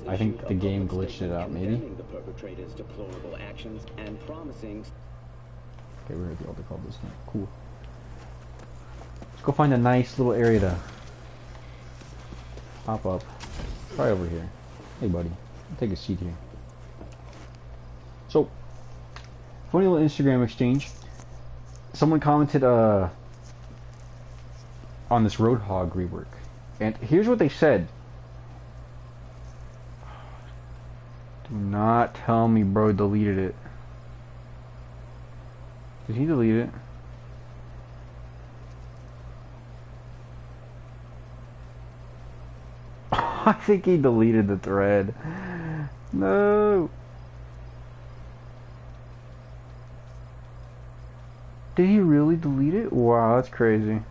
I think the game glitched it out, maybe. The perpetrator's deplorable actions and promising. Okay, we're at the altar call this time. Cool. Let's go find a nice little area to pop up. Right over here. Hey, buddy. Take a seat here. So, funny little Instagram exchange. Someone commented on this Roadhog rework, and here's what they said. Do not tell me bro deleted it. Did he delete it? I think he deleted the thread. No. Did he really delete it? Wow, that's crazy.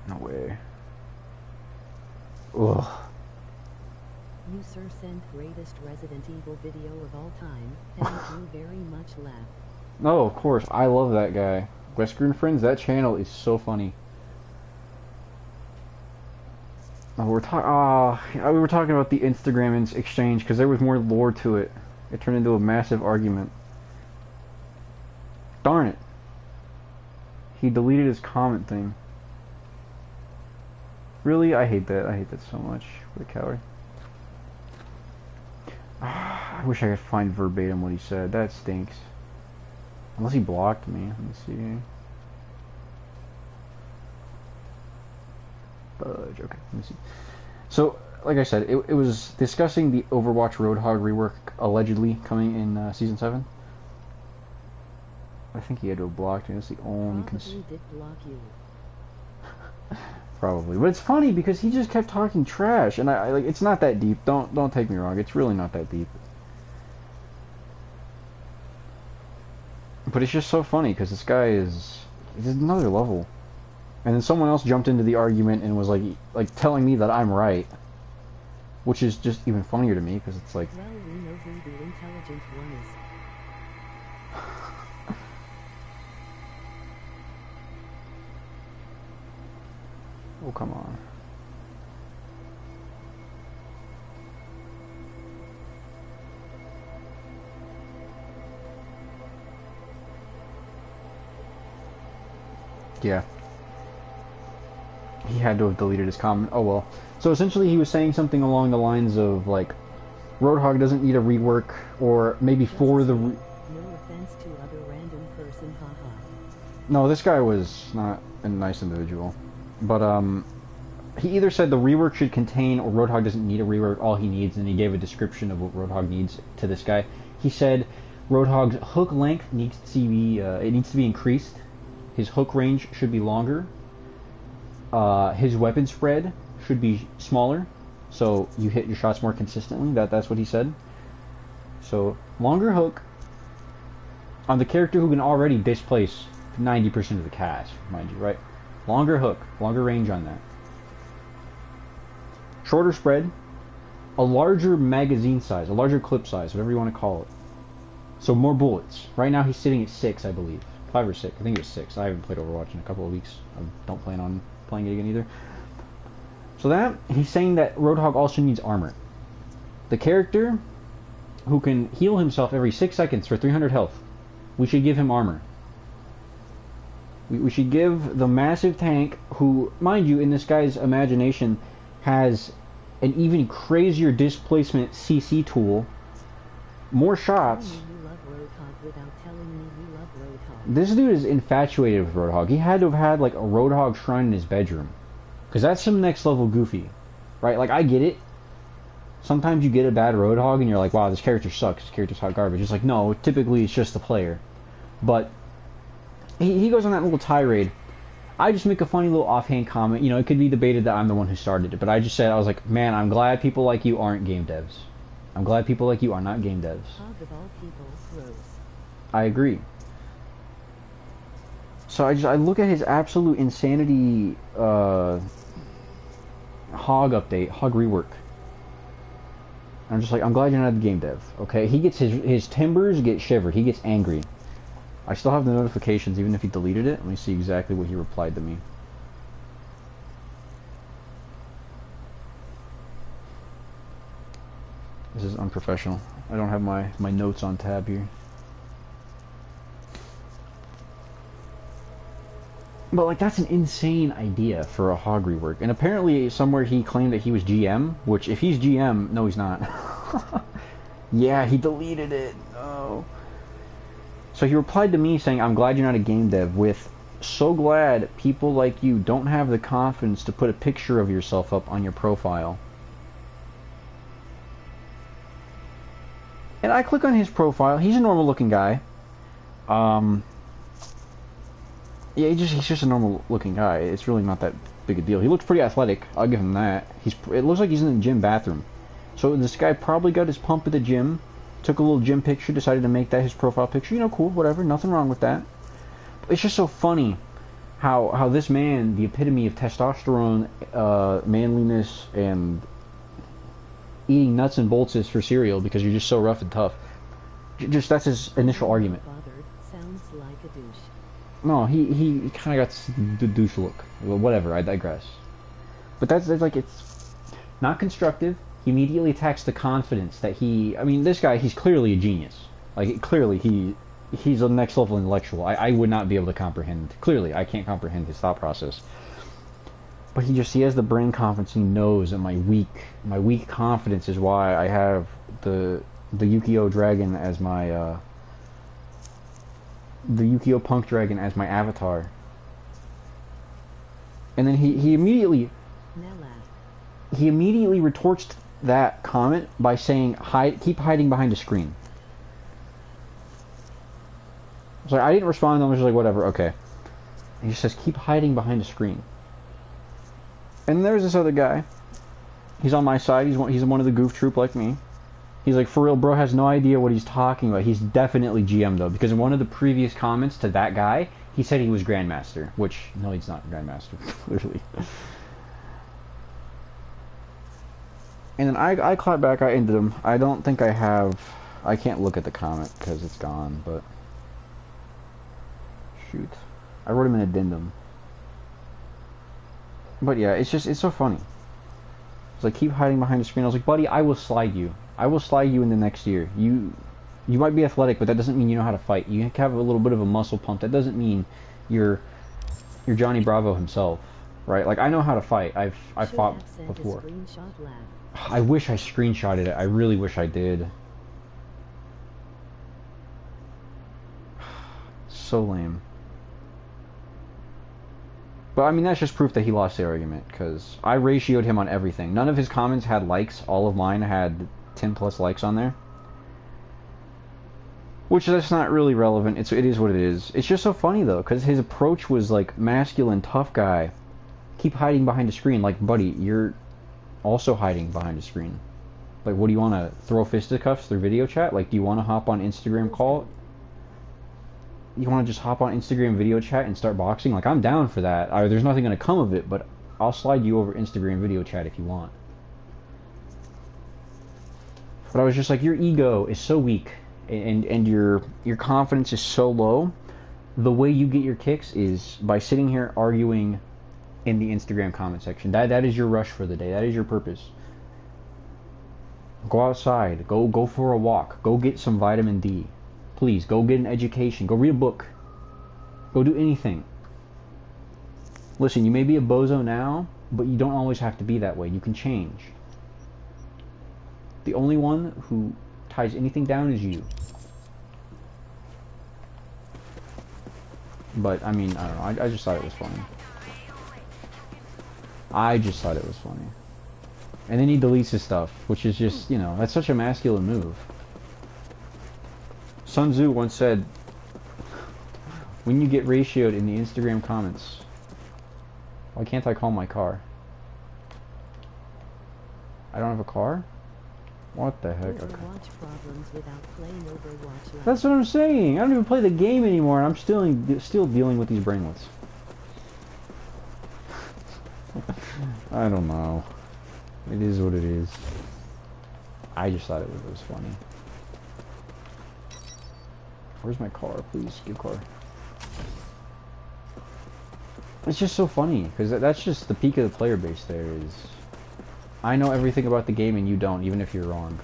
No way. Ugh. You sir sent greatest Resident Evil video of all time, and you very much laugh. Oh, of course. I love that guy. Wesker and Friends, that channel is so funny. Oh, we were talking about the Instagram exchange because there was more lore to it. It turned into a massive argument. Darn it. He deleted his comment thing. Really? I hate that. I hate that so much. What a coward. I wish I could find verbatim what he said. That stinks. Unless he blocked me. Let me see. Fudge. Okay, let me see. So, like I said, it was discussing the Overwatch Roadhog rework allegedly coming in Season 7. I think he had to have blocked me. That's the only Probably did block you. Probably. But it's funny because he just kept talking trash, and I like it's not that deep. Don't take me wrong. It's really not that deep. But it's just so funny because this guy is another level. And then someone else jumped into the argument and was like telling me that I'm right, which is just even funnier to me because it's like. Well, we know who the intelligent one is. Oh, come on. Yeah. He had to have deleted his comment. Oh well. So essentially he was saying something along the lines of like Roadhog doesn't need a rework, or maybe for the No offense to other random person, haha. No, this guy was not a nice individual. But he either said the rework should contain or Roadhog doesn't need a rework, all he needs, and he gave a description of what Roadhog needs to this guy. He said Roadhog's hook length needs to be increased. His hook range should be longer. His weapon spread should be smaller, so you hit your shots more consistently. That's what he said. So longer hook on the character who can already displace 90% of the cast, mind you, right? Longer hook, longer range on that. Shorter spread, a larger magazine size, a larger clip size, whatever you want to call it. So more bullets. Right now he's sitting at 6, I believe. 5 or 6. I think it was 6. I haven't played Overwatch in a couple of weeks. I don't plan on playing it again either. So that, he's saying that Roadhog also needs armor. The character who can heal himself every 6 seconds for 300 health, we should give him armor. We should give the massive tank, who, mind you, in this guy's imagination, has an even crazier displacement CC tool, more shots. This dude is infatuated with Roadhog. He had to have had like a Roadhog shrine in his bedroom, because that's some next level goofy, right? Like, I get it. Sometimes you get a bad Roadhog and you're like, wow, this character sucks, this character's hot garbage. It's like, no, typically it's just the player. But he goes on that little tirade. I just make a funny little offhand comment. You know, it could be debated that I'm the one who started it, but I just said, I was like, man, I'm glad people like you aren't game devs. I'm glad people like you are not game devs. Hog of all people, Rose. I agree. So I look at his absolute insanity Hog update, Hog rework. I'm just like, I'm glad you're not a game dev, okay? He gets his timbers get shivered. He gets angry. I still have the notifications even if he deleted it. Let me see exactly what he replied to me. This is unprofessional. I don't have my notes on tab here. But like that's an insane idea for a hog rework. And apparently somewhere he claimed that he was GM, which if he's GM, no he's not. Yeah, he deleted it. No. So he replied to me saying, "I'm glad you're not a game dev," with "so glad people like you don't have the confidence to put a picture of yourself up on your profile." And I click on his profile. He's a normal looking guy. Yeah, he's just a normal looking guy. It's really not that big a deal. He looks pretty athletic. I'll give him that. It looks like he's in the gym bathroom. So this guy probably got his pump at the gym, took a little gym picture, decided to make that his profile picture. You know, cool, whatever, nothing wrong with that. But it's just so funny how this man, the epitome of testosterone, manliness, and eating nuts and bolts is for cereal because you're just so rough and tough. Just that's his initial argument. Sounds like a douche. No, he kind of got the douche look. Well, whatever, I digress. But that's like, it's not constructive. He immediately attacks the confidence that I mean, this guy, he's clearly a genius. Like, clearly he's a next level intellectual. I would not be able to comprehend. Clearly, I can't comprehend his thought process. But he has the brain confidence. He knows that my weak confidence is why I have the Yu-Gi-Oh dragon as my the Yu-Gi-Oh punk dragon as my avatar. And then he immediately retorts that comment by saying, keep hiding behind a screen. So I didn't respond. I was just like, whatever, okay. And he just says, keep hiding behind a screen. And there's this other guy. He's on my side. He's one of the goof troop like me. He's like, for real, bro has no idea what he's talking about. He's definitely GM though, because in one of the previous comments to that guy, he said he was Grandmaster, which no, he's not Grandmaster, clearly. And then I clapped back. I ended him. I don't think I can't look at the comment because it's gone. But shoot, I wrote him an addendum. But yeah, it's so funny. It's like, keep hiding behind the screen. I was like, buddy, I will slide you. I will slide you in the next year. You might be athletic, but that doesn't mean you know how to fight. You have a little bit of a muscle pump. That doesn't mean you're Johnny Bravo himself, right? Like, I know how to fight. I've fought before. I wish I screenshotted it. I really wish I did. So lame. But I mean, that's just proof that he lost the argument, because I ratioed him on everything. None of his comments had likes. All of mine had 10 plus likes on there. Which, that's not really relevant. It is what it is. It's just so funny though, because his approach was like, masculine, tough guy. Keep hiding behind a screen. Like, buddy, you're also hiding behind a screen. Like, what do you want to throw fisticuffs through video chat? Like, do you want to hop on Instagram call? You want to just hop on Instagram video chat and start boxing? Like, I'm down for that. There's nothing going to come of it, but I'll slide you over Instagram video chat if you want. But I was just like, your ego is so weak, and your confidence is so low. The way you get your kicks is by sitting here arguing in the Instagram comment section. That is your rush for the day. That is your purpose. Go outside. Go for a walk. Go get some vitamin D. Please, go get an education. Go read a book. Go do anything. Listen, you may be a bozo now, but you don't always have to be that way. You can change. The only one who ties anything down is you. But, I mean, I don't know. I just thought it was funny. I just thought it was funny. And then he deletes his stuff, which is just, you know, that's such a masculine move. Sun Tzu once said, when you get ratioed in the Instagram comments, why can't I call my car? I don't have a car? What the heck? Okay. That's what I'm saying. I don't even play the game anymore, and I'm still dealing with these brainlets. I don't know. It is what it is. I just thought it was funny. Where's my car? Please, give car. It's just so funny, because that's just the peak of the player base there is... I know everything about the game and you don't, even if you're wrong.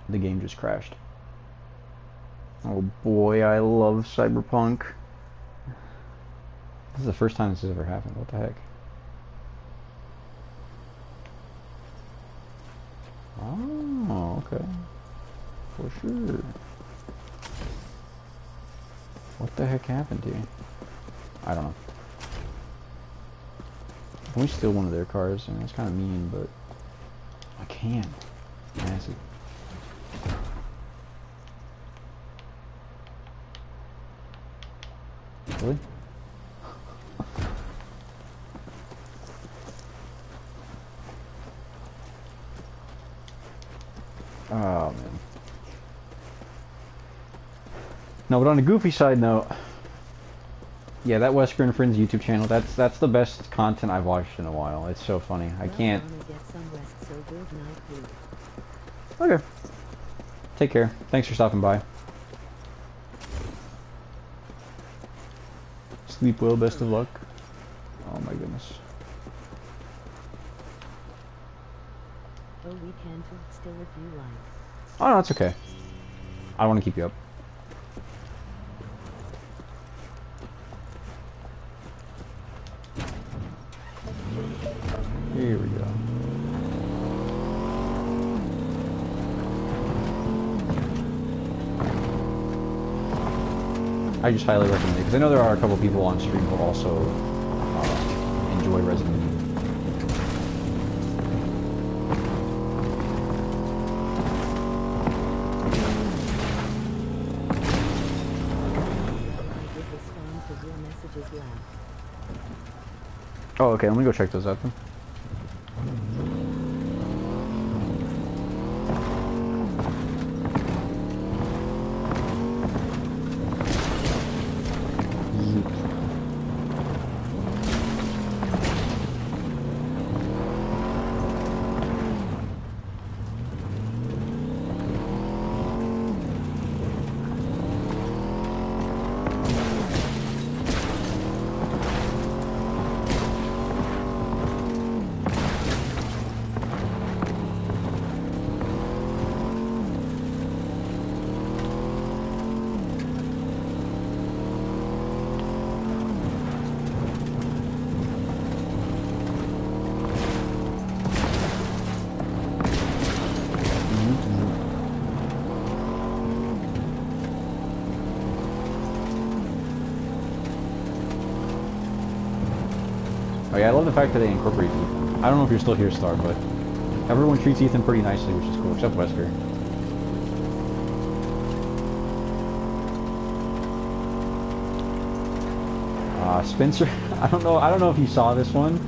The game just crashed. Oh boy, I love Cyberpunk. This is the first time this has ever happened. What the heck? Oh, okay. For sure. What the heck happened here? I don't know. Can we steal one of their cars? I mean, that's kind of mean, but... I can. Massive. Really? Oh, man. No, but on a goofy side note, yeah, that Wesker and Friends YouTube channel, that's the best content I've watched in a while. It's so funny. I can't... Okay. Take care. Thanks for stopping by. Sleep well, best of luck. Oh my goodness. Oh, we can still if you like. Oh no, it's okay. I don't want to keep you up. Here we go. I just highly recommend it, because I know there are a couple people on stream who also enjoy Resident Evil. Oh, okay, let me go check those out then. Oh yeah, I love the fact that they incorporate Ethan. I don't know if you're still here, Star, but everyone treats Ethan pretty nicely, which is cool, except Wesker. Spencer, I don't know if you saw this one,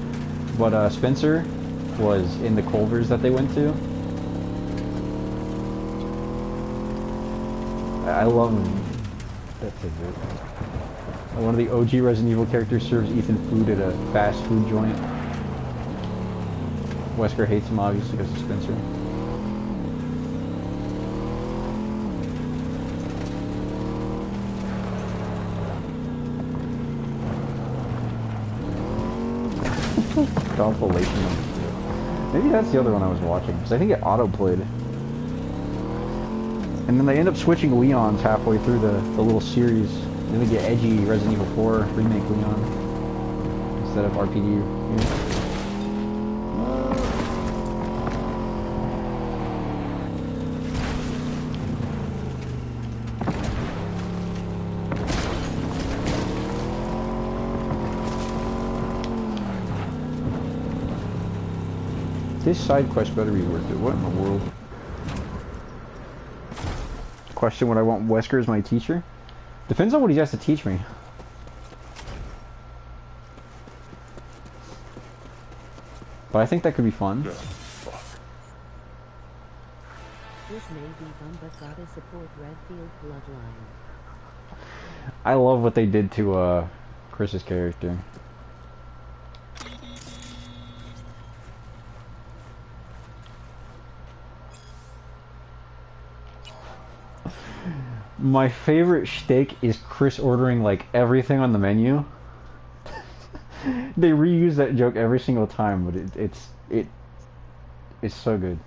but Spencer was in the Culvers that they went to. I love that tidbit. One of the OG Resident Evil characters serves Ethan food at a fast food joint. Wesker hates him, obviously, because of Spencer. Compilation. Maybe that's the other one I was watching, because I think it auto-played. And then they end up switching Leons halfway through the little series. Then we get edgy Resident Evil 4 remake Leon instead of RPD. This side quest better be worth it. What in the world? Question: would I want Wesker as my teacher? Depends on what he has to teach me. But I think that could be fun. This may be fun, but gotta support Redfield Bloodline. I love what they did to Chris's character. My favorite shtick is Chris ordering like everything on the menu. They reuse that joke every single time, but it's so good.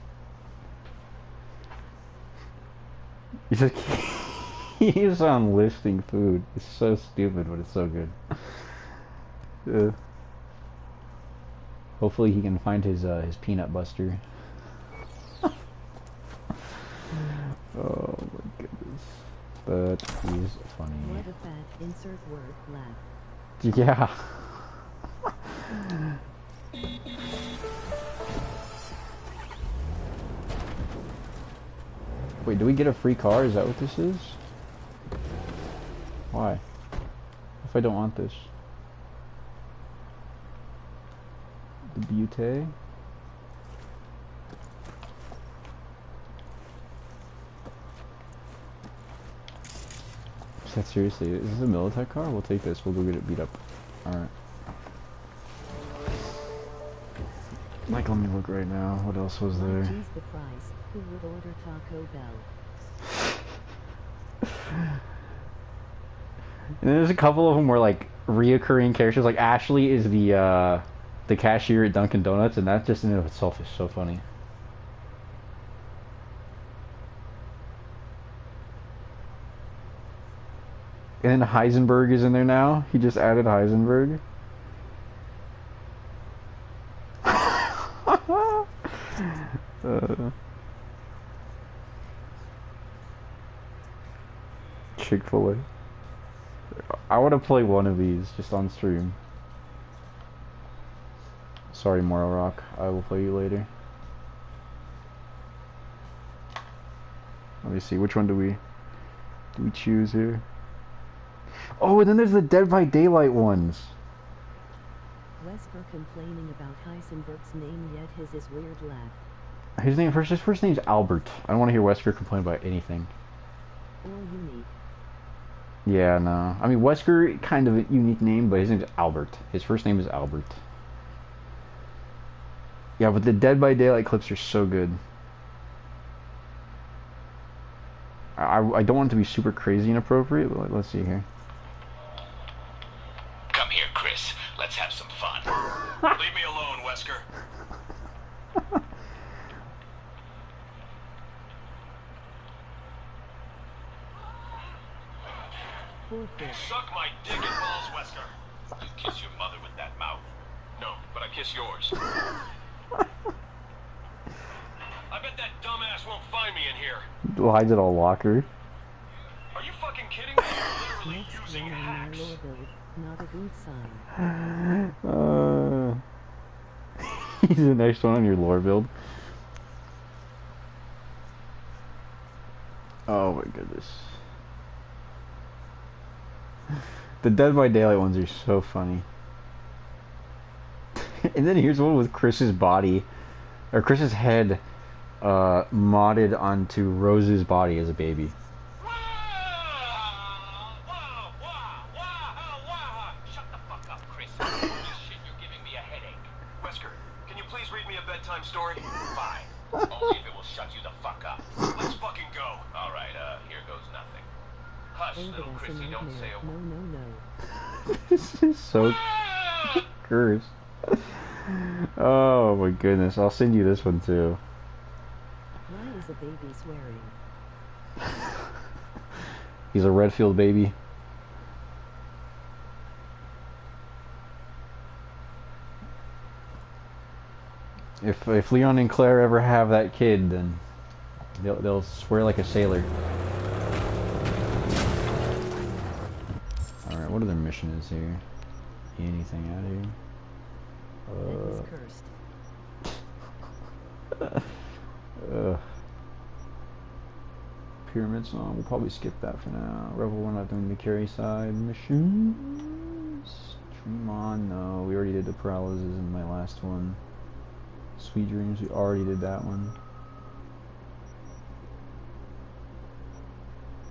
He's like he's on listing food. It's so stupid, but it's so good. Hopefully he can find his peanut buster. Oh my goodness. But he's funny. What a fat insert word laugh. Yeah. Wait, do we get a free car? Is that what this is? Why? If I don't want this? The Butte? Is that seriously? Is this a Militech car? We'll take this. We'll go get it beat up. Alright. Like, let me look right now. What else was there? Choose the price. Who would order Taco Bell? And there's a couple of them where like reoccurring characters. Like Ashley is the cashier at Dunkin' Donuts, and that just in and of itself is so funny. And then Heisenberg is in there now. He just added Heisenberg. Chick-fil-A. I want to play one of these just on stream. Sorry, Moral Rock. I will play you later. Let me see. Which one do we choose here? Oh, and then there's the Dead by Daylight ones. Wesker complaining about Heisenberg's name, yet his is weird laugh. His first name's Albert. I don't want to hear Wesker complain about anything. Or unique. Yeah, no. I mean, Wesker, kind of a unique name, but his name's Albert. His first name is Albert. Yeah, but the Dead by Daylight clips are so good. I don't want it to be super crazy inappropriate, but let's see here. Come here, Chris. Let's have some fun. Leave me alone, Wesker. Suck my dick and balls, Wesker. You kiss your mother with that mouth. No, but I kiss yours. I bet that dumbass won't find me in here. Hides it all locker. Are you fucking kidding me? You're literally Next using one on my hacks. lower build. Not a good sign. He's the next one on your lore build. Oh my goodness. The Dead by Daylight ones are so funny. And then here's one with Chris's body, or Chris's head, modded onto Rose's body as a baby. Shut the fuck up, Chris. This shit, you're giving me a headache. Wesker, can you please read me a bedtime story? Fine. Only if it will shut you the fuck up. Let's fucking go. Alright, here goes nothing. Hush, little Chrissy, don't say a word. No. This is so cursed. Oh my goodness, I'll send you this one too. Why is a baby swearing? He's a Redfield baby. If Leon and Claire ever have that kid, then they'll swear like a sailor. Alright, what other mission is here? Anything out here? That was cursed. Pyramid Song, we'll probably skip that for now. Rebel, we're not doing the carry side missions. Dream On, no, we already did the paralysis in my last one. Sweet Dreams, we already did that one.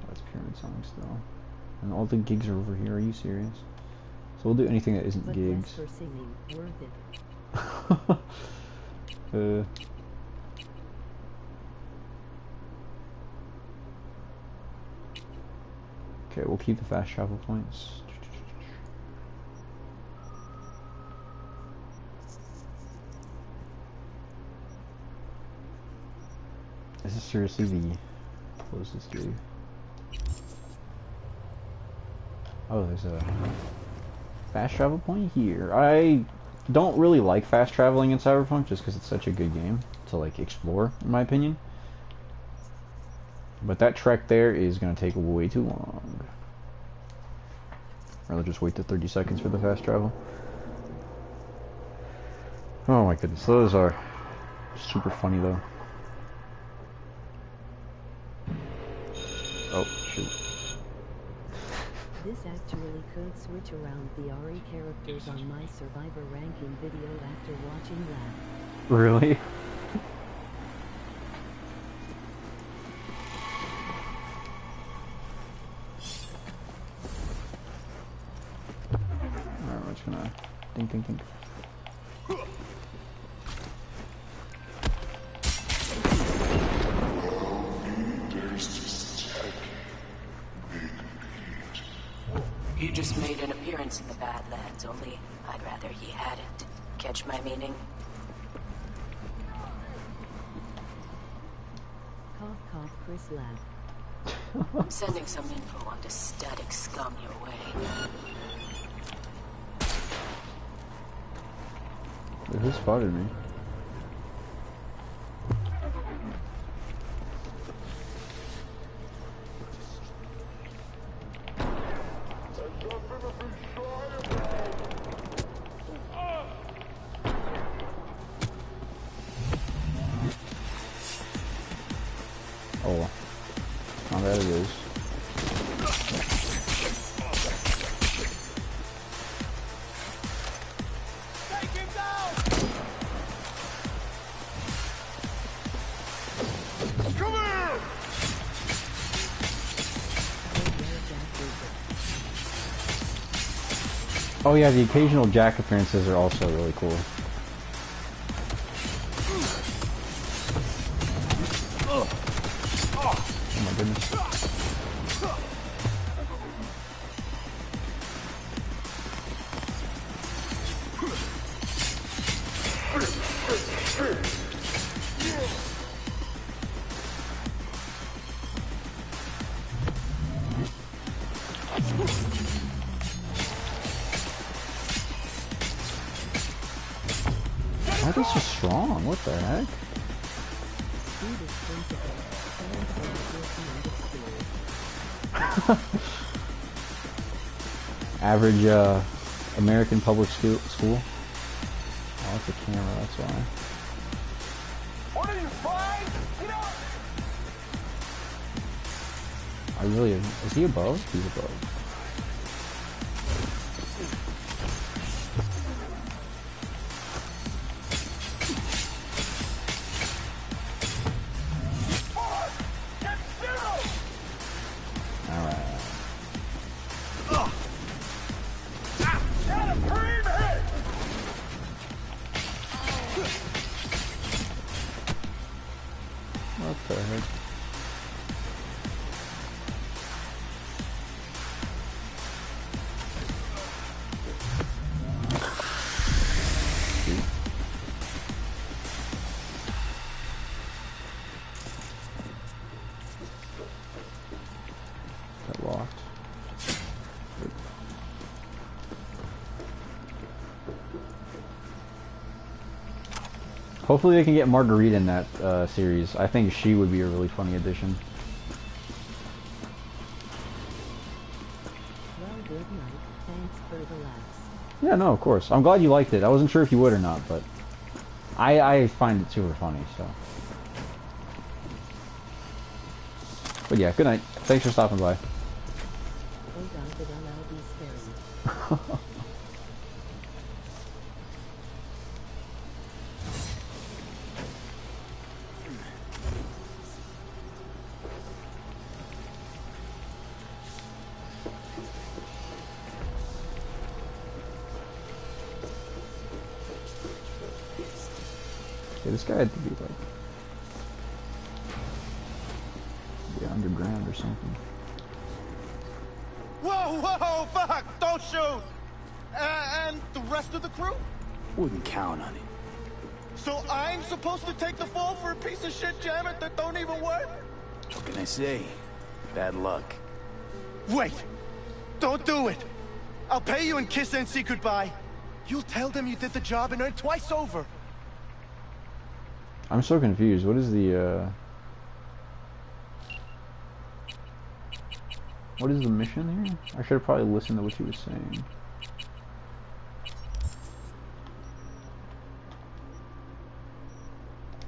That's Pyramid Song still. And all the gigs are over here, are you serious? So we'll do anything that isn't But gigs. Wesker singing, worth it. Okay, we'll keep the fast travel points. Is this seriously the closest gate? Oh, there's a fast travel point here. I don't really like fast traveling in Cyberpunk just because it's such a good game to like explore, in my opinion. But that trek there is gonna take way too long. I'll just wait the 30 seconds for the fast travel. Oh my goodness, those are super funny though. Oh shoot. This actually could switch around the RE characters on my Survivor ranking video after watching that. Really? Alright, we're just gonna ding. You just made an appearance in the Badlands, only I'd rather ye hadn't. Catch my meaning? Cough cough, Chris laughed. I'm sending some info on this static scum your way. Who spotted me? Oh, now there it is. Take him down! Come here! Oh yeah, the occasional Jack appearances are also really cool. Oh my goodness. Why are they so strong? What the heck? Average American public school. Oh, that's a camera, that's why. What are you, fine? Get up! I really... Is he above? He's above. Get zero! Alright. Got a green hit! What the heck? Shoot. That locked. Hopefully they can get Marguerite in that series. I think she would be a really funny addition. Well, good night. Thanks for the laughs. Yeah, no, of course. I'm glad you liked it. I wasn't sure if you would or not, but I find it super funny, so. But yeah, good night. Thanks for stopping by. Oh god, did I be scary. Yeah, this guy had to be like... Yeah, underground or something. Whoa, whoa, fuck! Don't shoot! And the rest of the crew? Wouldn't count on it. So I'm supposed to take the fall for a piece of shit jammer that don't even work? What can I say? Bad luck. Wait! Don't do it! I'll pay you and Kiss NC goodbye. You'll tell them you did the job and earn twice over. I'm so confused. What is the what is the mission here? I should have probably listened to what he was saying.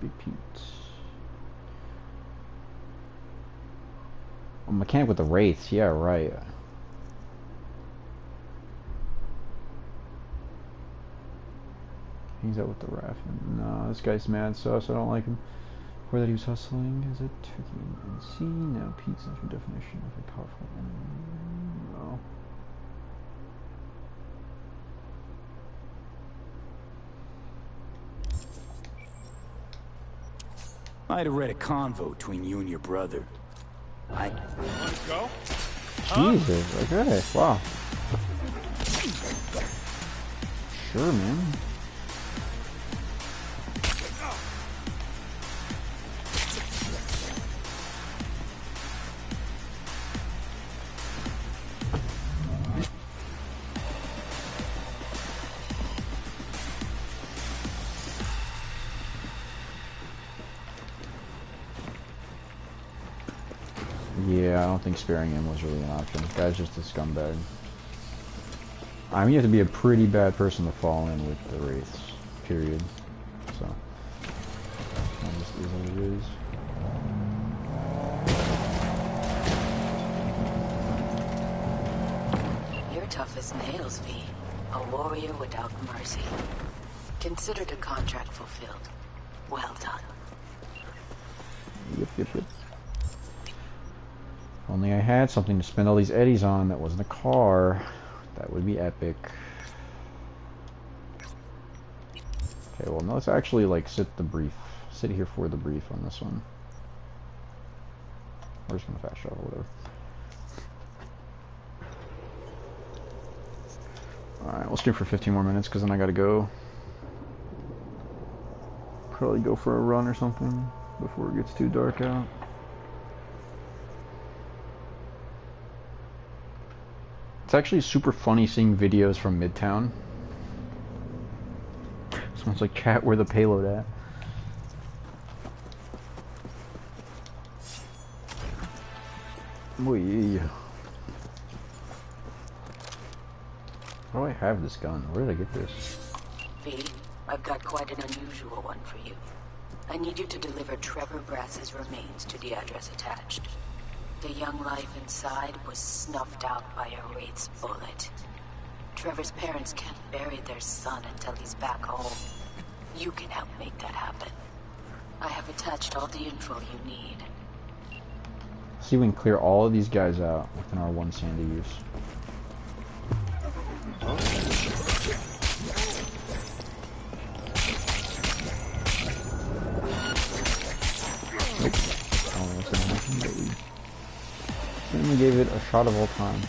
Repeat. A mechanic with the wraiths, yeah, right. He's out with the raft. No, this guy's mad sus. I don't like him. Before that he was hustling as a turkey and see now Pete's central definition of a powerful enemy. No. Might have read a convo between you and your brother. Let's go. Jesus, okay, wow. Sure, man. Yeah, I don't think sparing him was really an option. This guy's just a scumbag. I mean, you have to be a pretty bad person to fall in with the wraiths, period. So, that just is what it is. You're tough as nails, V. A warrior without mercy. Considered a contract fulfilled. Well done. Yep, yep, yep. If only I had something to spend all these eddies on that wasn't a car. That would be epic. Okay, well, no, let's actually, like, sit here for the brief on this one. We're just gonna fast travel, whatever. Alright, we'll stream for 15 more minutes, because then I gotta go. Probably go for a run or something before it gets too dark out. It's actually super funny seeing videos from Midtown. Someone's like, chat, where the payload at? Oy. How do I have this gun? Where did I get this? V, I've got quite an unusual one for you. I need you to deliver Trevor Brass's remains to the address attached. The young life inside was snuffed out by a wraith's bullet. Trevor's parents can't bury their son until he's back home. You can help make that happen. I have attached all the info you need. See if we can clear all of these guys out within our one sandy use. Nope. I don't know what's gonna happen, but we certainly gave it a shot of all time.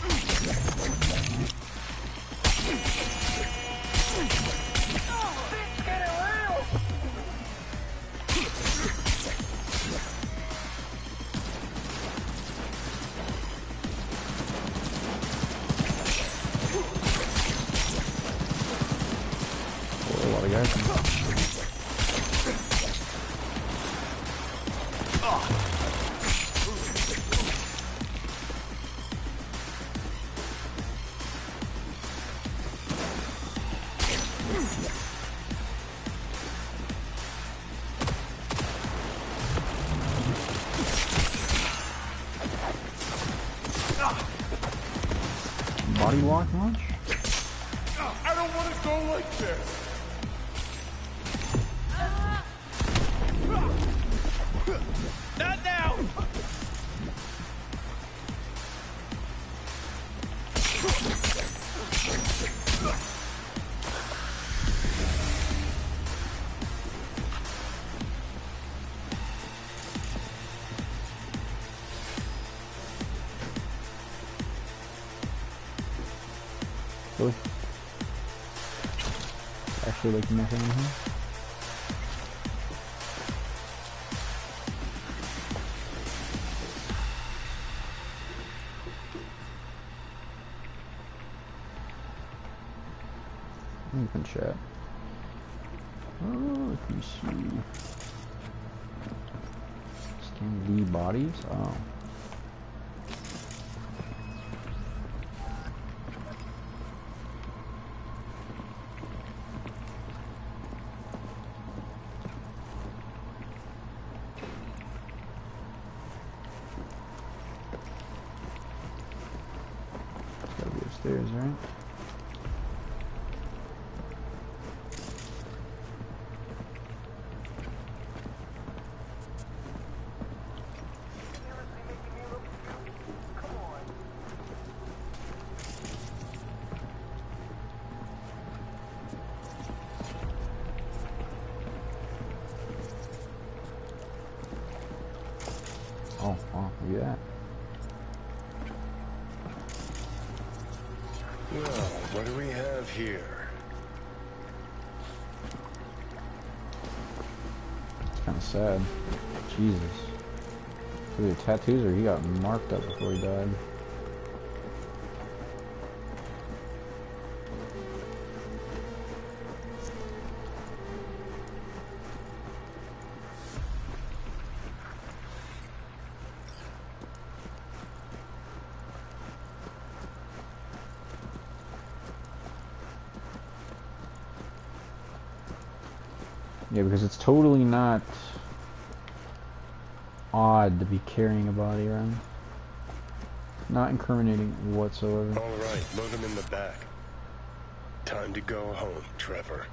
A lot of guys. Body lock launch? I don't want to go like this. Not now! Really? Actually like nothing in here? You can chat. Oh, let me see. Scan the bodies? Oh. It's gotta be upstairs, right? Oh, wow, look at that. Well, what do we have here? It's kind of sad. Jesus. Were there tattoos or he got marked up before he died? Yeah, because it's totally not odd to be carrying a body around. Not incriminating whatsoever. All right, load him in the back. Time to go home, Trevor.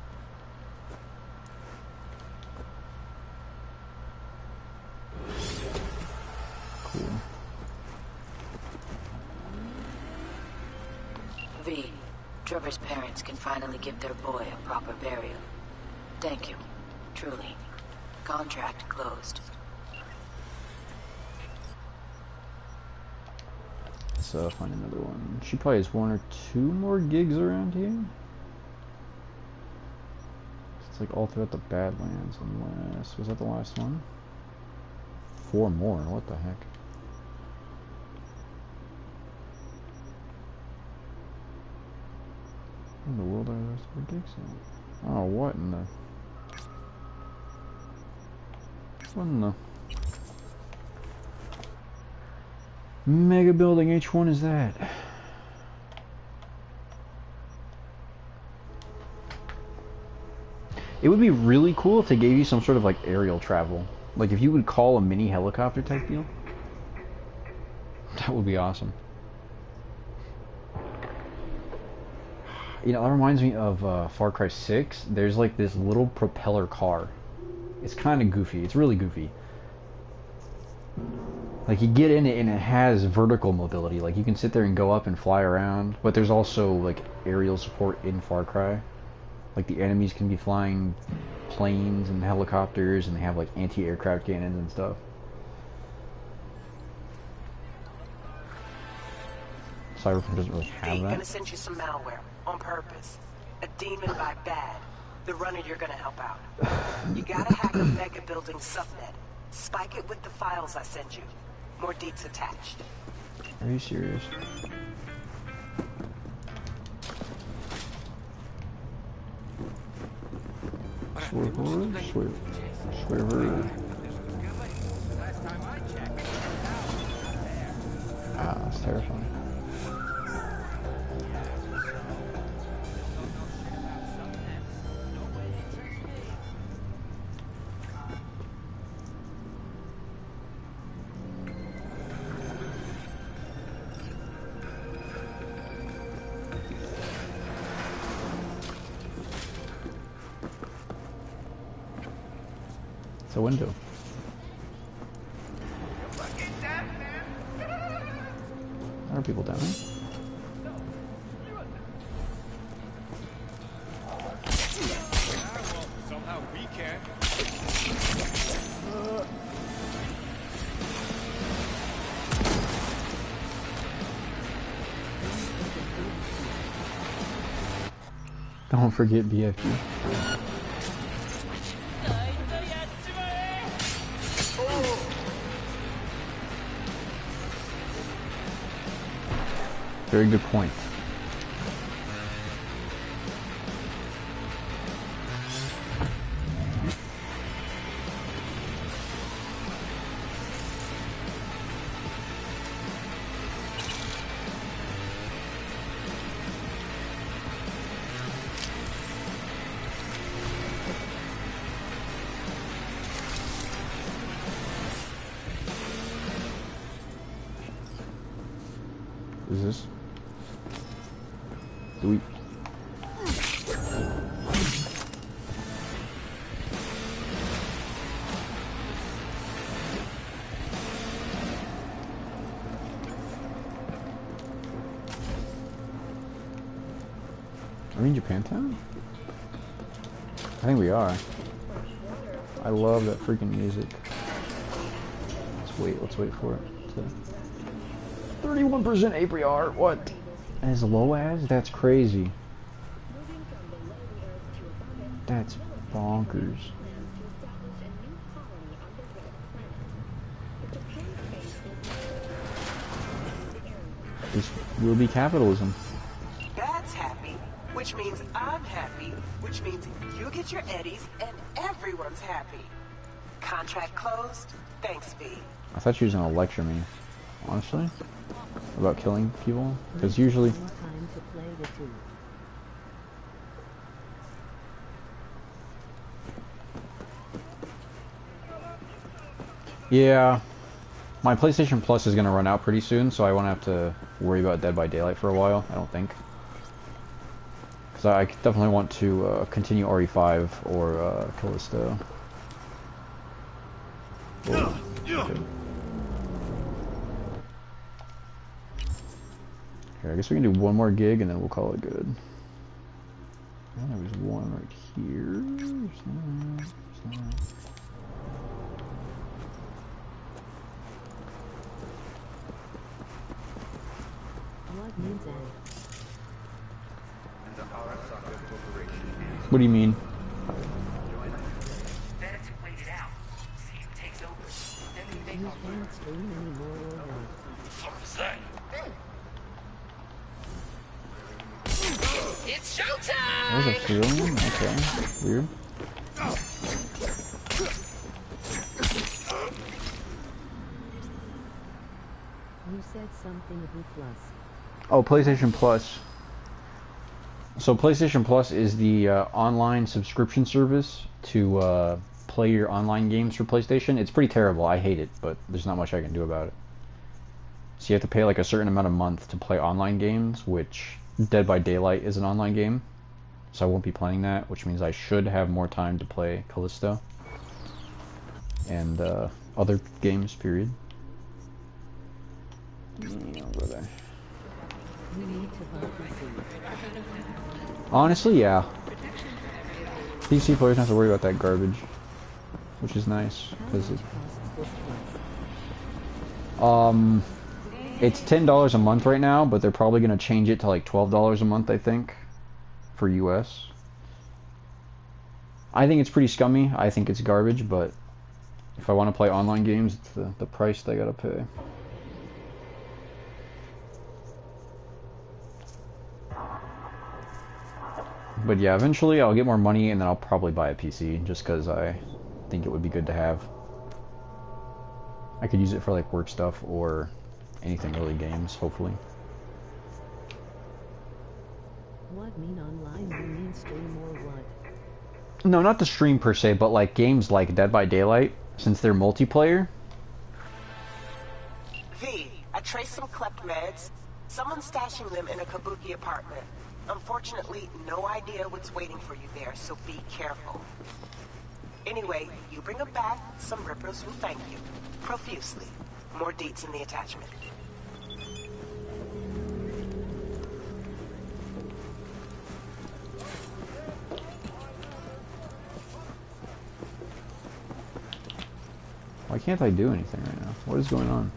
Cool. V, Trevor's parents can finally give their boy a proper burial. Thank you. Truly. Contract closed. Let's find another one. She probably has one or two more gigs around here. It's like all throughout the Badlands, unless... Was that the last one? 4 more, what the heck? What in the world are the rest of the gigs at? Oh, what in the... What in the... Mega building, H1 is that? It would be really cool if they gave you some sort of like aerial travel. Like if you would call a mini helicopter type deal. That would be awesome. You know, that reminds me of Far Cry 6. There's like this little propeller car. It's kind of goofy. It's really goofy. Like you get in it and it has vertical mobility. Like you can sit there and go up and fly around. But there's also like aerial support in Far Cry. Like the enemies can be flying planes and helicopters, and they have like anti-aircraft cannons and stuff. Cyberpunk doesn't really have that. Gonna send you some malware on purpose. A demon by bad. The runner you're gonna help out. You gotta hack a mega building subnet. Spike it with the files I send you. More deets attached. Are you serious? Swear. Ah, that's terrifying. It's a window. There are people down there. Somehow we can. Don't forget BFG. Very good point. Is this? Do we? Are we in Japantown? I think we are. I love that freaking music. Let's wait for it. 31% APR, what? As low as? That's crazy. That's bonkers. This will be capitalism. That's happy, which means I'm happy, which means you get your eddies and everyone's happy. Contract closed. Thanks, V. I thought she was gonna lecture me, honestly, about killing people, because usually... Yeah, my PlayStation Plus is gonna run out pretty soon, so I won't have to worry about Dead by Daylight for a while, I don't think. Because I definitely want to continue RE5 or Callisto. Okay. Okay, I guess we can do one more gig and then we'll call it good. And there was one right here. What do you mean? It's showtime! That was a civilian? Okay. Weird. You said something about Plus. Oh, PlayStation Plus. So PlayStation Plus is the online subscription service to play your online games for PlayStation. It's pretty terrible. I hate it, but there's not much I can do about it. So you have to pay like a certain amount a month to play online games, which Dead by Daylight is an online game. So I won't be playing that, which means I should have more time to play Callisto. And other games, period. Over there. Honestly, yeah. PC players don't have to worry about that garbage, which is nice because it's $10 a month right now, but they're probably gonna change it to like $12 a month, I think, for US. I think it's pretty scummy. I think it's garbage, but if I want to play online games, it's the price they gotta pay. But yeah, eventually I'll get more money and then I'll probably buy a PC just because I think it would be good to have. I could use it for like work stuff or anything really, games, hopefully. What mean online? You mean stream or what? No, not the stream per se, but like games like Dead by Daylight, since they're multiplayer. V, I traced some clept meds. Someone's stashing them in a Kabuki apartment. Unfortunately, no idea what's waiting for you there, so be careful. Anyway, you bring them back, some rippers will thank you. Profusely. More deets in the attachment. Why can't I do anything right now? What is going on?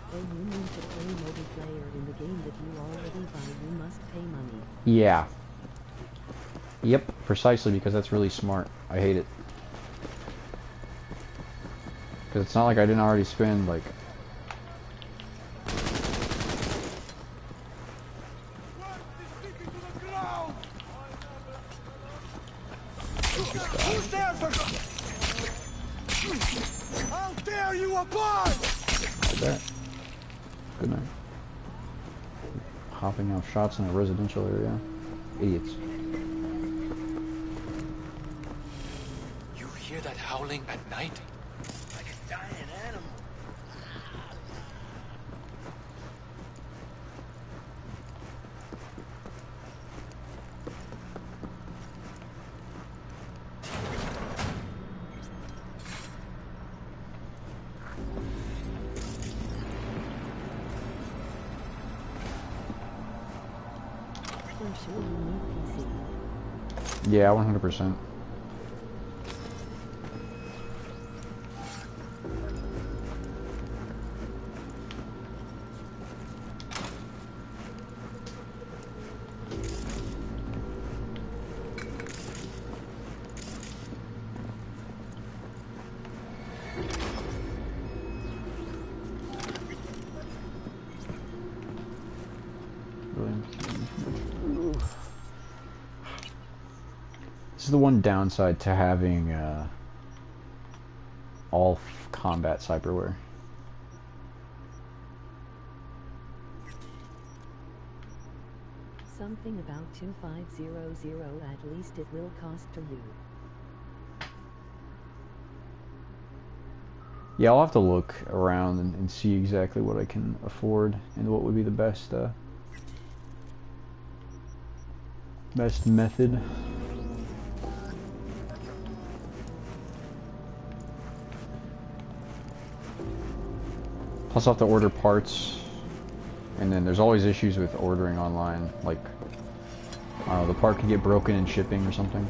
Oh, you mean to play multiplayer in the game that you already buy, you must pay money. Yeah. Yep, precisely, because that's really smart. I hate it. Because it's not like I didn't already spend, like... Who's there for... How dare you abide! Like that. Good night. Hopping out shots in a residential area. Idiots. You hear that howling at night? Like a dying animal. For sure you need PC. Yeah, 100%. This is the one downside to having all combat cyberware. Something about 2500, at least it will cost to you. Yeah, I'll have to look around and see exactly what I can afford and what would be the best best method. Plus I'll have to order parts, and then there's always issues with ordering online, like, I don't know, the part could get broken in shipping or something.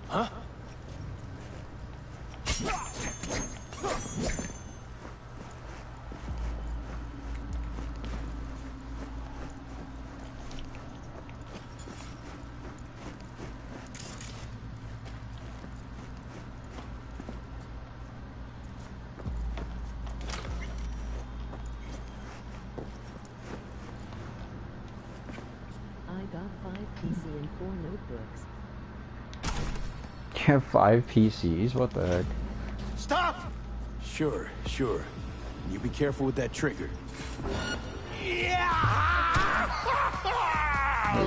Huh? I got 5 PC and 4 notebooks. You have 5 PCs? What the heck? Stop! Sure. You be careful with that trigger. Wait,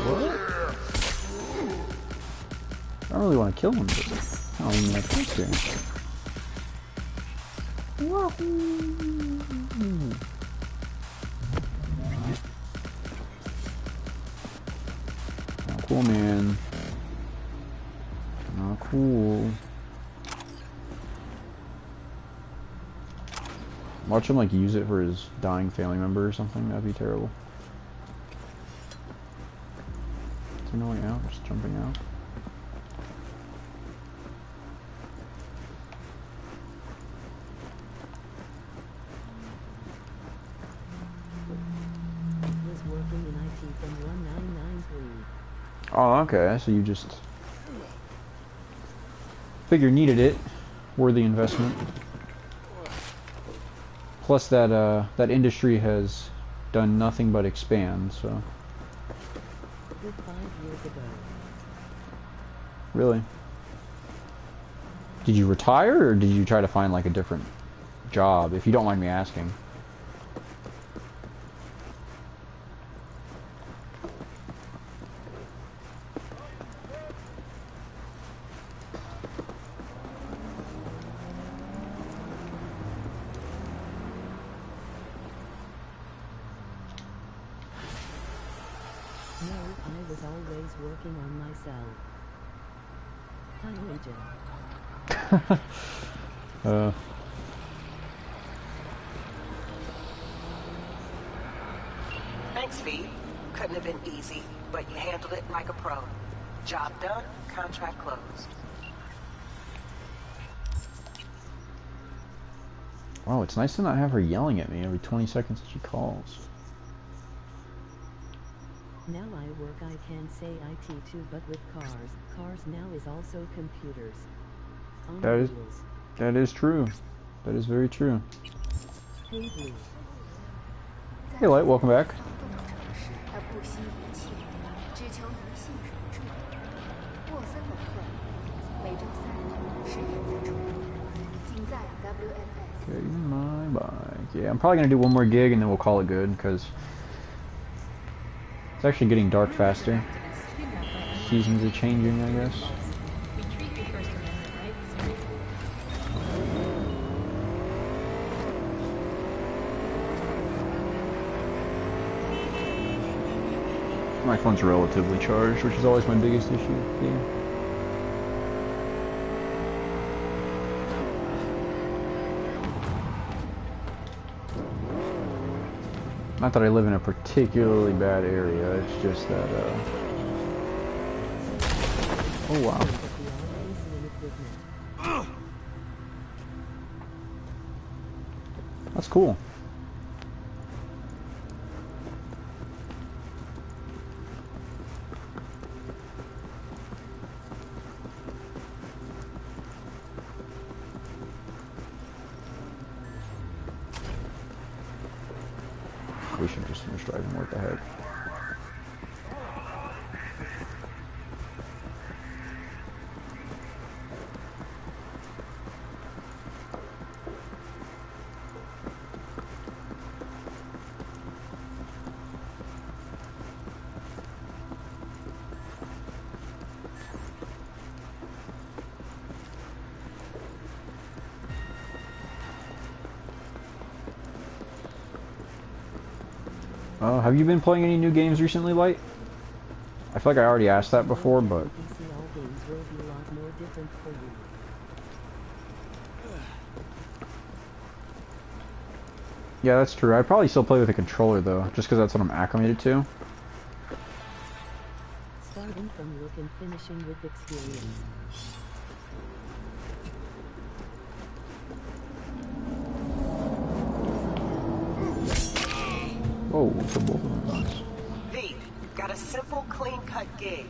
what? I don't really want to kill him, but I don't even have to. Oh, cool, man. Oh, cool. Watch him, like, use it for his dying family member or something. That'd be terrible. Is he going out? Just jumping out? Was working in IT from 1993. Oh, okay. So you just figure needed it. Worthy investment. Plus that that industry has done nothing but expand, so. Good 5 years ago. Really? Did you retire, or did you try to find like a different job, if you don't mind me asking? No, I was always working on myself. Hi, Agent. couldn't have been easy, but you handled it like a pro. Job done, contract closed. Wow, it's nice to not have her yelling at me every 20 seconds that she calls. Now I work, I can say IT too, but with cars. Cars now is also computers. On wheels. That is true. That is very true. Hey Blue. Hey Light, welcome back. Okay, my bike. Yeah, I'm probably gonna do one more gig and then we'll call it good because it's actually getting dark faster. Seasons are changing, I guess. My phone's relatively charged, which is always my biggest issue here. Not that I live in a particularly bad area, it's just that, oh wow. That's cool. We should just finish driving. What the heck? Have you been playing any new games recently, Light? I feel like I already asked that before, but... Yeah, that's true. I'd probably still play with a controller, though, just because that's what I'm acclimated to. Starting from look and finishing with experience. Oh, for both of them, nice. V, got a simple, clean-cut gig.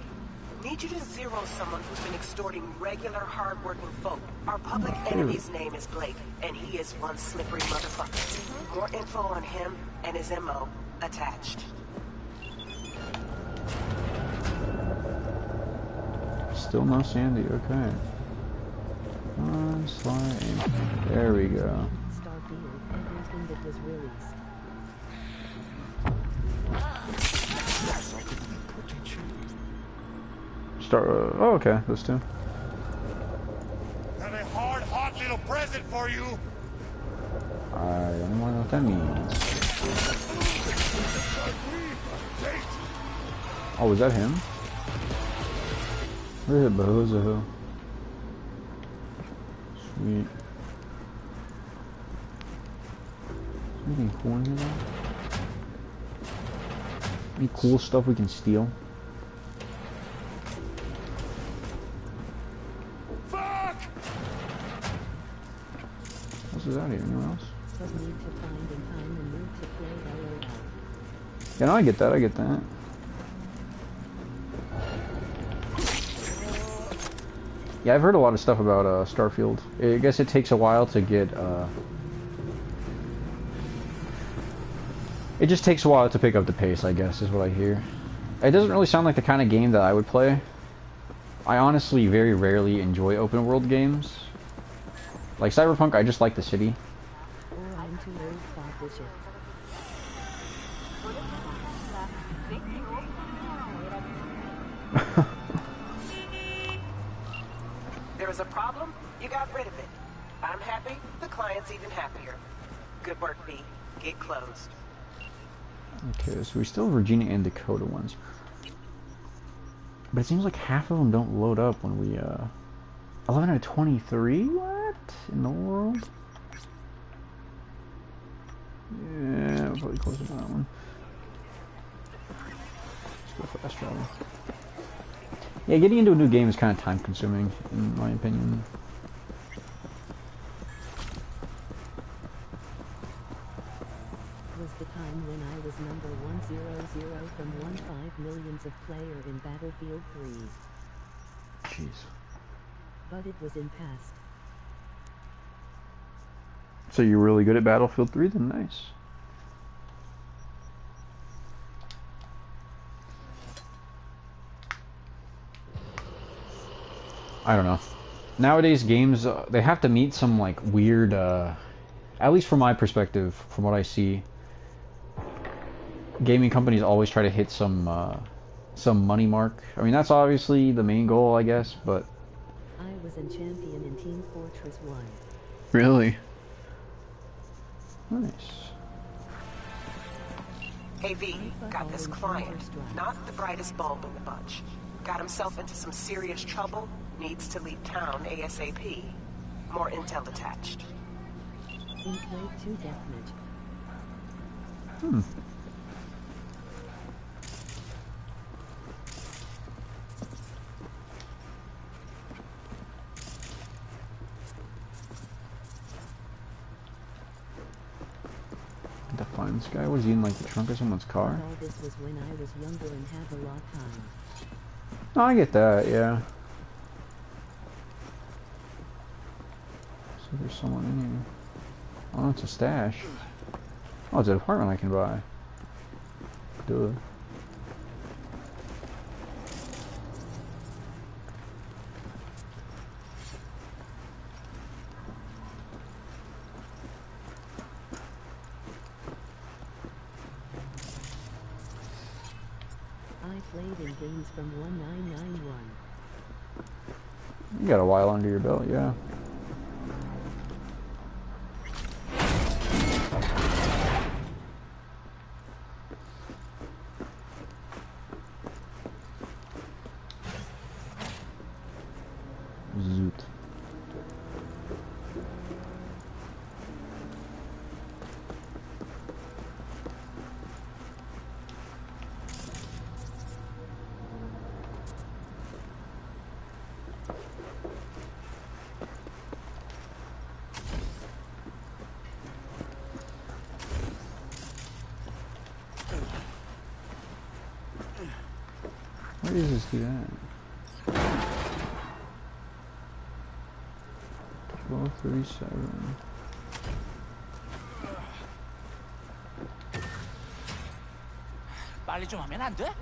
Need you to zero someone who's been extorting regular, hard-working folk. Our public enemy's name is Blake, and he is one slippery motherfucker. More info on him and his MO attached. Still no Sandy, okay. Slide. There we go. Starfield, everything that was released. Oh, okay, those two. Have a hard, hot little present for you. I don't know what that means. Oh, was that him? Where is it, Bahozaho? Sweet. Anything cool in here, though? Any cool stuff we can steal? Is out here? Anyone else? Yeah, no, I get that. I get that. Yeah, I've heard a lot of stuff about Starfield. I guess it takes a while to get. It just takes a while to pick up the pace, I guess, is what I hear. It doesn't really sound like the kind of game that I would play. I honestly very rarely enjoy open world games. Like Cyberpunk, I just like the city. There was a problem, you got rid of it. I'm happy, the client's even happier. Good work, B. Get closed. Okay, so we still have Regina and Dakota ones. But it seems like half of them don't load up when we, 11 out of 23? What in the world? Yeah, we'll probably close that one. Go fast travel. Yeah, getting into a new game is kind of time consuming, in my opinion. Was the time when I was number 100 from 1/5 millions of player in Battlefield 3. Jeez. But it was in past. So you're really good at Battlefield 3 then? Nice. I don't know. Nowadays games, they have to meet some like weird, at least from my perspective, from what I see, gaming companies always try to hit some money mark. I mean, that's obviously the main goal, I guess, but... I was in champion in Team Fortress 1. Really? Nice. Hey V, got this client. Not the brightest bulb in the bunch. Got himself into some serious trouble. Needs to leave town ASAP. More intel attached. In Play 2 Deathmatch. Hmm. To find this guy? Was he in like the trunk of someone's car? All this was when I was younger and had a lot of time. Oh, I get that, yeah. So there's someone in here. Oh, it's a stash. Oh, it's an apartment I can buy. Duh. I played in games from 1991. You got a while under your belt, yeah. Zoot. Where is this dude at? 1237. 빨리 좀 하면 안 돼?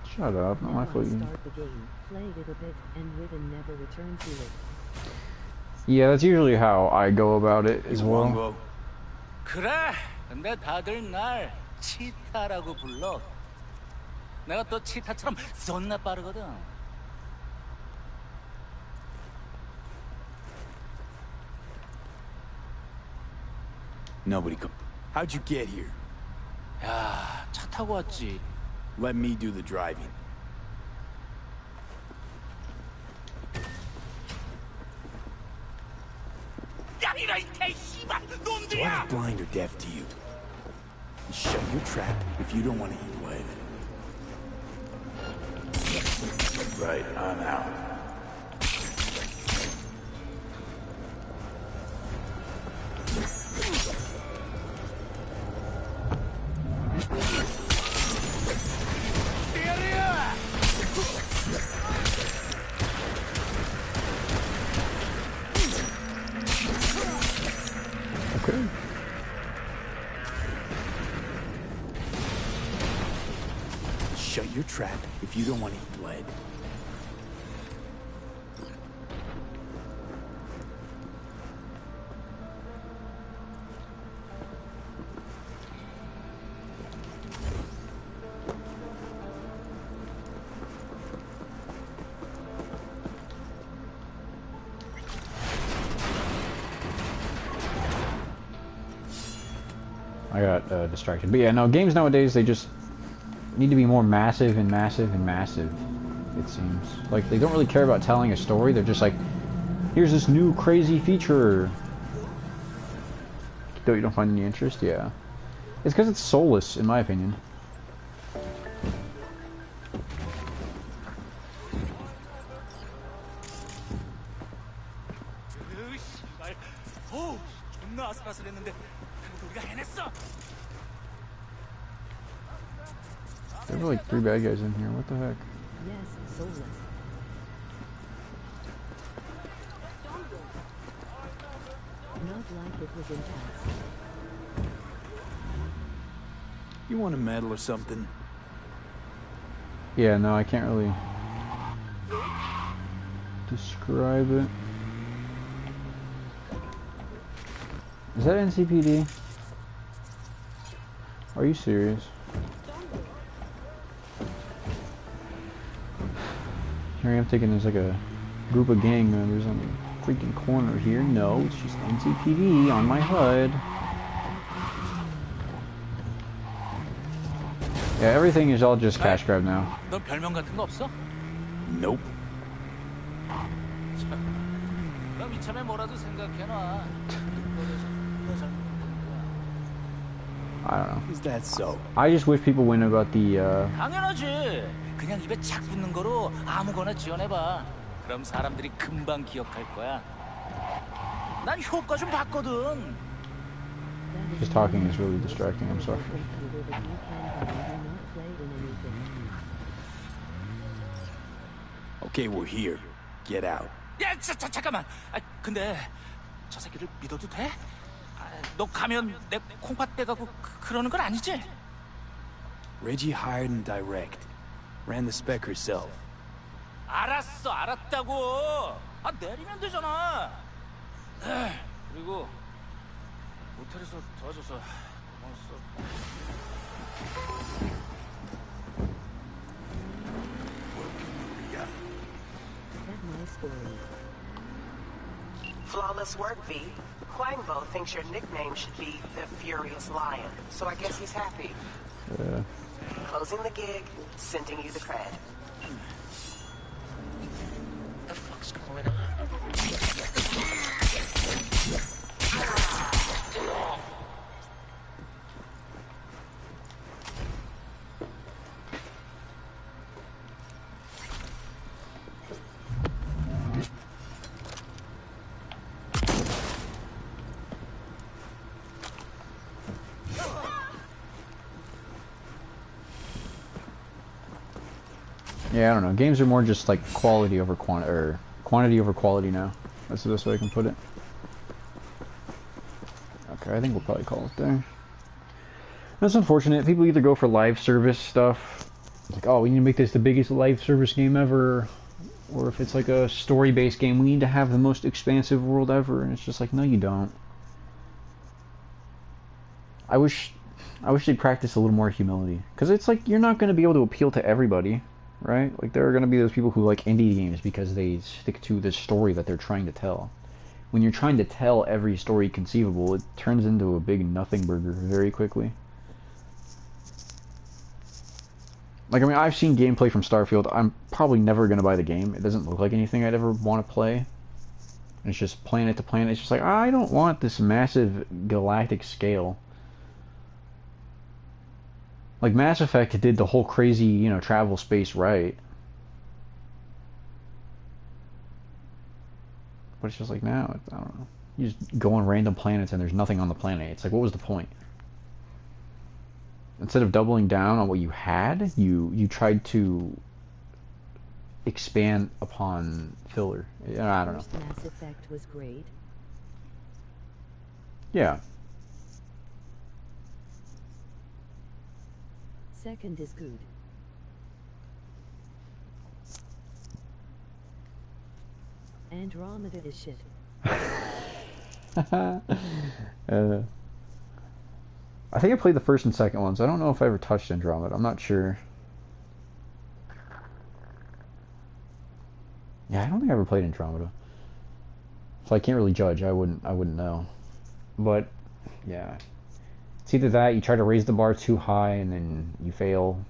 Shut up, not my Now I fault. start the game, play it a bit, and Ridden never return to it. Yeah, that's usually how I go about it as well. 그래. 근데 다들 날 치타라고 불러. 내가 또 치타처럼 존나 빠르거든. Nobody come. How'd you get here? 야, 차 타고 왔지. Let me do the driving. 야, 이런 개씨발 So I 놈들이야! was blind or deaf to you. Shut your trap if you don't want to eat lead. Right, I'm out. Okay. Shut your trap if you don't want to eat lead. I got distracted. But yeah, no, games nowadays, they just need to be more massive and massive and massive, it seems. Like, they don't really care about telling a story. They're just like, here's this new crazy feature. Though you don't find any interest? Yeah. It's because it's soulless, in my opinion. 오, 존나 아슬아슬했는데 그래도 우리가 해냈어. There were like 3 bad guys in here. What the heck? Yes, soulless. Not like it was intense. You want a medal or something? Yeah, no, I can't really describe it. Is that NCPD? Are you serious? Here I am thinking there's like a group of gang members on the freaking corner here. No, it's just NCPD on my HUD. Yeah, everything is all just cash grab now. 넌 별명 같은 거 없어? Nope. 그럼 이참에 뭐라도 생각해놔. I don't know. Is that so? I just wish people went about the 당연하지. 그냥 입에 착 붙는 거로 아무거나 지어내봐. 그럼 사람들이 금방 기억할 거야. 난 효과 좀 봤거든. just talking is really distracting. I'm sorry. Okay, we're here. Get out. 야, 잠깐만. 근데 저 새끼를 믿어도 돼? 너 가면 내 콩팥 떼가고 그러는 건 아니지? Reggie hired and direct. Ran the spec herself. 알았어, 알았다고. 내리면 되잖아. 그리고 모텔에서 도와줘서 고마웠어. Flawless work, V. Huangbo thinks your nickname should be the Furious Lion, so I guess he's happy. Yeah. Closing the gig, sending you the cred. The fuck's going on? Yeah, I don't know. Games are more just like quality over quantity, or quantity over quality now. That's the best way I can put it. Okay, I think we'll probably call it there. That's unfortunate. People either go for live service stuff, like, oh, we need to make this the biggest live service game ever, or if it's like a story-based game, we need to have the most expansive world ever, and it's just like, no, you don't. I wish they'd practice a little more humility, because it's like you're not going to be able to appeal to everybody. Right? Like, there are going to be those people who like indie games because they stick to the story that they're trying to tell. When you're trying to tell every story conceivable, it turns into a big nothing burger very quickly. Like, I mean, I've seen gameplay from Starfield. I'm probably never going to buy the game. It doesn't look like anything I'd ever want to play. It's just planet to planet. It's just like, I don't want this massive galactic scale. Like, Mass Effect did the whole crazy, you know, travel space right. But it's just like, now, I don't know. You just go on random planets and there's nothing on the planet. It's like, what was the point? Instead of doubling down on what you had, you tried to expand upon filler. I don't know. Mass Effect was great. Yeah. Second is good. Andromeda is shit. I think I played the first and second ones. I don't know if I ever touched Andromeda. I'm not sure. Yeah, I don't think I ever played Andromeda. So I can't really judge. I wouldn't know. But yeah. It's either that, you try to raise the bar too high and then you fail.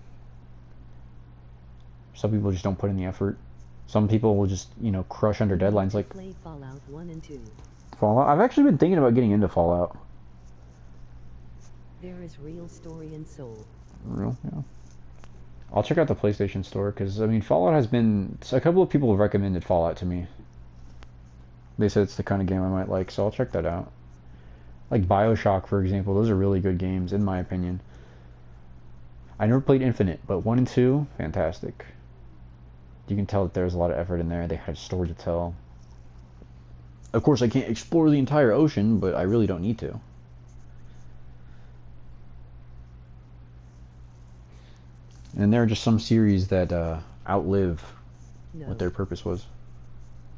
Some people just don't put in the effort. Some people will just, you know, crush under deadlines like Play Fallout 1 and 2. Fallout. I've actually been thinking about getting into Fallout. There is real story and soul. Real, yeah. I'll check out the PlayStation Store because I mean Fallout has been. A couple of people have recommended Fallout to me. They said it's the kind of game I might like, so I'll check that out. Like BioShock, for example, those are really good games, in my opinion. I never played Infinite, but 1 and 2, fantastic. You can tell that there's a lot of effort in there. They had a story to tell. Of course, I can't explore the entire ocean, but I really don't need to. And there are just some series that outlive what their purpose was.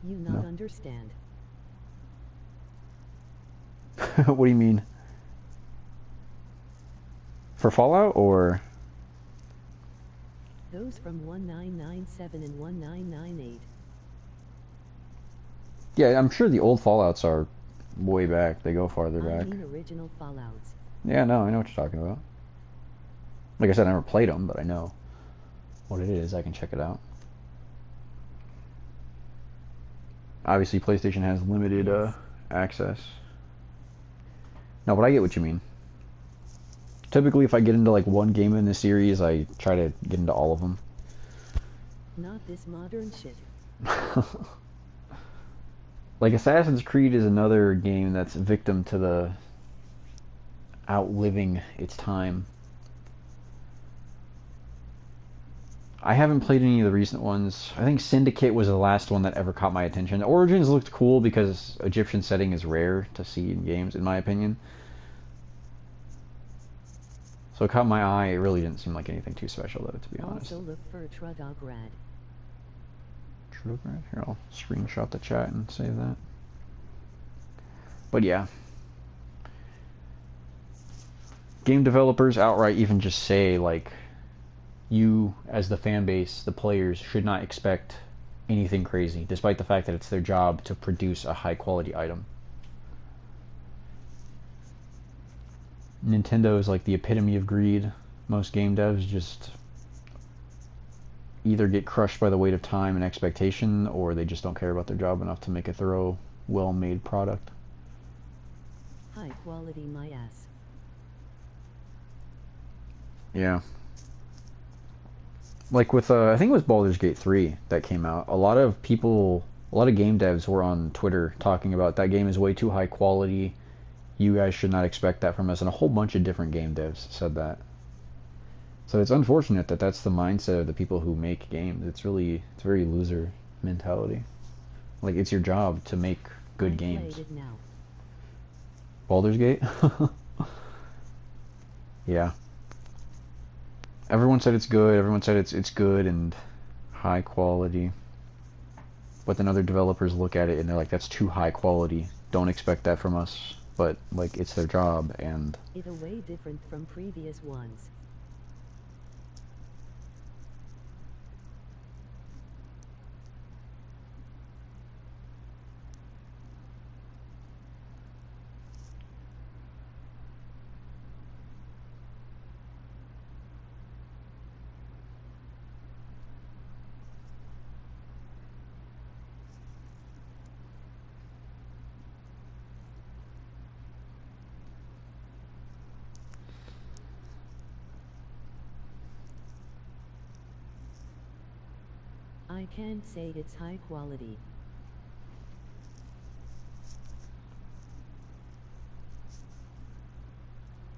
You not understand. What do you mean? For Fallout, or? Those from 1997 and 1998. Yeah, I'm sure the old Fallouts are way back. They go farther back. I mean original Fallouts. Yeah, no, I know what you're talking about. Like I said, I never played them, but I know what it is. I can check it out. Obviously, PlayStation has limited access. No, but I get what you mean. Typically, if I get into like one game in the series, I try to get into all of them. Not this modern shit. Like Assassin's Creed is another game that's victim to the outliving its time. I haven't played any of the recent ones. I think Syndicate was the last one that ever caught my attention. Origins looked cool because Egyptian setting is rare to see in games, in my opinion. So it caught my eye. It really didn't seem like anything too special, though, to be honest. Also look for Trudograd. Trudograd? Here, I'll screenshot the chat and save that. But yeah. Game developers outright even just say, like, you, as the fan base, the players, should not expect anything crazy, despite the fact that it's their job to produce a high-quality item. Nintendo is like the epitome of greed. Most game devs just either get crushed by the weight of time and expectation, or they just don't care about their job enough to make a thorough, well-made product. High quality, my ass. Yeah. Like with, I think it was Baldur's Gate 3 that came out. A lot of people, a lot of game devs were on Twitter talking about that game is way too high quality. You guys should not expect that from us. And a whole bunch of different game devs said that. So it's unfortunate that that's the mindset of the people who make games. It's very loser mentality. Like, it's your job to make good games. Played it now. Baldur's Gate? Yeah. Everyone said it's good. Everyone said it's good and high quality. But then other developers look at it and they're like, that's too high quality. Don't expect that from us. But, like, it's their job, and... It's a way different from previous ones. I can't say it's high quality.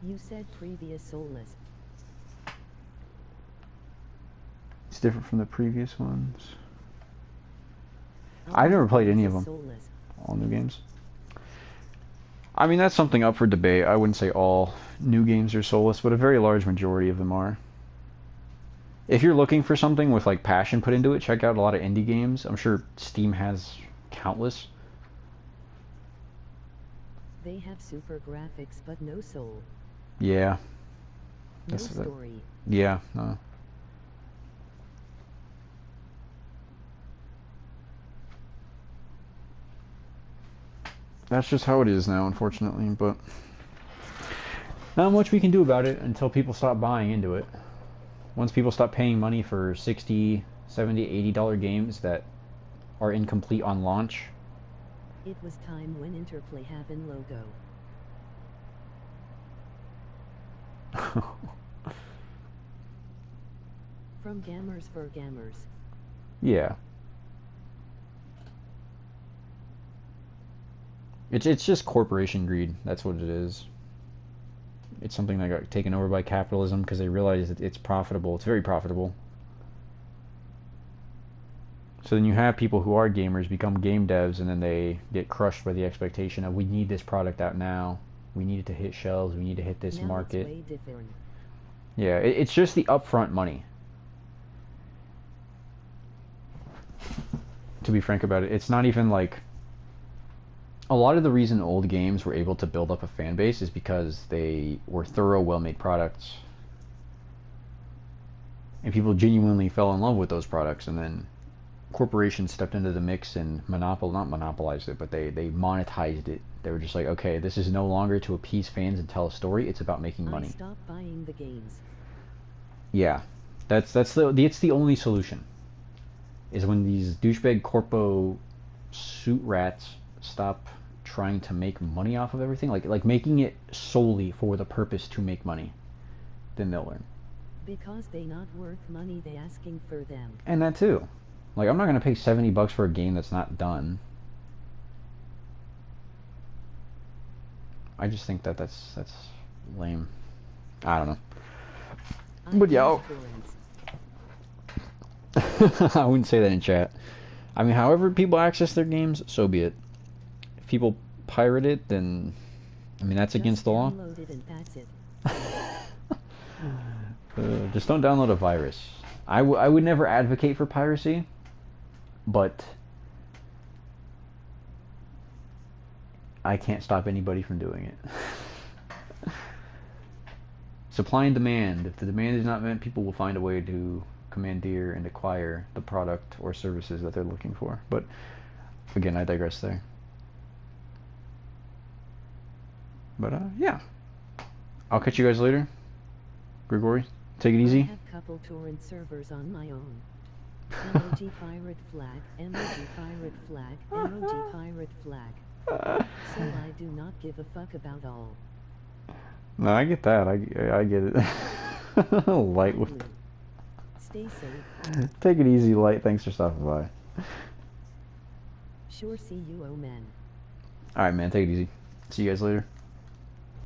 You said previous Soulless. It's different from the previous ones. I've never played any of them. Soulless. All new games. I mean, that's something up for debate. I wouldn't say all new games are soulless, but a very large majority of them are. If you're looking for something with like passion put into it, check out a lot of indie games. I'm sure Steam has countless. They have super graphics but no soul. Yeah. No story. Yeah, no. That's just how it is now, unfortunately, but not much we can do about it until people stop buying into it. Once people stop paying money for $60, $70, $80 games that are incomplete on launch. It was time when Interplay have in logo. From Gamers for Gamers. Yeah. It's just corporation greed. That's what it is. It's something that got taken over by capitalism because they realize that it's profitable. It's very profitable. So then you have people who are gamers become game devs, and then they get crushed by the expectation of, we need this product out now. We need it to hit shelves. We need to hit this Now market. it's way different. Yeah, it's just the upfront money. To be frank about it, it's not even like... A lot of the reason old games were able to build up a fan base is because they were thorough, well-made products. And people genuinely fell in love with those products, and then corporations stepped into the mix and not monopolized it, but they monetized it. They were just like, okay, this is no longer to appease fans and tell a story, it's about making money. Stop buying the games. Yeah. It's the only solution. Is when these douchebag corpo suit rats stop trying to make money off of everything, like making it solely for the purpose to make money, then they'll learn. Because they not worth money they asking for them. And that too. Like, I'm not gonna pay $70 for a game that's not done. I just think that's lame. I don't know. But yeah, I wouldn't say that in chat. I mean, however people access their games, so be it. If people pirate it, then I mean that's against the law. Download it and that's it. Just don't download a virus. I would never advocate for piracy, but I can't stop anybody from doing it. Supply and demand. If the demand is not met, people will find a way to commandeer and acquire the product or services that they're looking for. But again, I digress there. But yeah, I'll catch you guys later. Gregory, take it easy. I have couple torrent servers on my own. Emoji pirate flag, emoji pirate flag, emoji pirate flag. So I do not give a fuck about all. No, I get that. I get it. Light with. Stay safe. Take it easy, Light. Thanks for stopping by. Sure, see you, oh man. Alright, man. Take it easy. See you guys later.